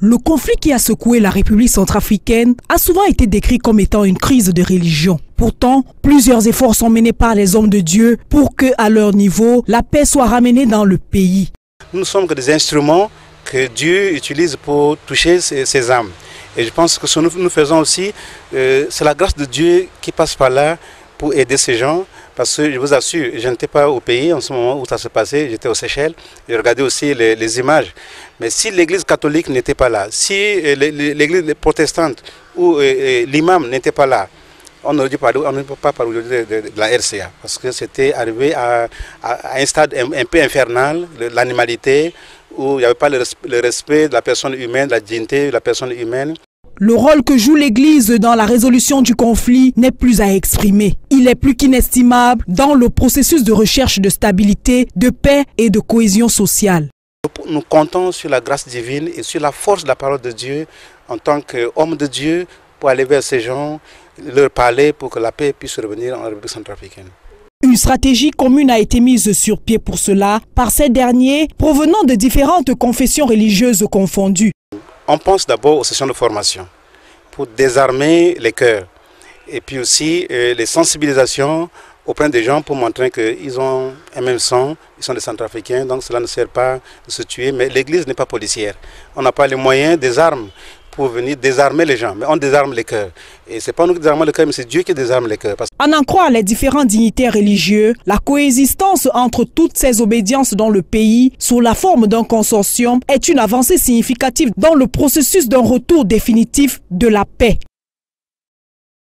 Le conflit qui a secoué la République centrafricaine a souvent été décrit comme étant une crise de religion. Pourtant, plusieurs efforts sont menés par les hommes de Dieu pour que, à leur niveau, la paix soit ramenée dans le pays. Nous ne sommes que des instruments que Dieu utilise pour toucher ses âmes. Et je pense que ce que nous faisons aussi, c'est la grâce de Dieu qui passe par là pour aider ces gens. Parce que je vous assure, je n'étais pas au pays en ce moment où ça se passait, j'étais aux Seychelles, j'ai regardé aussi les images. Mais si l'église catholique n'était pas là, si l'église protestante ou l'imam n'était pas là, on ne peut pas parler de la RCA. Parce que c'était arrivé à un stade un peu infernal, l'animalité, où il n'y avait pas le respect de la personne humaine, de la dignité de la personne humaine. Le rôle que joue l'Église dans la résolution du conflit n'est plus à exprimer. Il est plus qu'inestimable dans le processus de recherche de stabilité, de paix et de cohésion sociale. Nous comptons sur la grâce divine et sur la force de la parole de Dieu en tant qu'homme de Dieu pour aller vers ces gens, leur parler pour que la paix puisse revenir en République centrafricaine. Une stratégie commune a été mise sur pied pour cela par ces derniers provenant de différentes confessions religieuses confondues. On pense d'abord aux sessions de formation pour désarmer les cœurs et puis aussi les sensibilisations auprès des gens pour montrer qu'ils ont un même sang, ils sont des Centrafricains, donc cela ne sert pas de se tuer. Mais l'Église n'est pas policière. On n'a pas les moyens des armes pour venir désarmer les gens, mais on désarme les cœurs. Et ce n'est pas nous qui désarmons les cœurs, mais c'est Dieu qui désarme les cœurs. En en croire les différents dignitaires religieux, la coexistence entre toutes ces obédiences dans le pays, sous la forme d'un consortium, est une avancée significative dans le processus d'un retour définitif de la paix.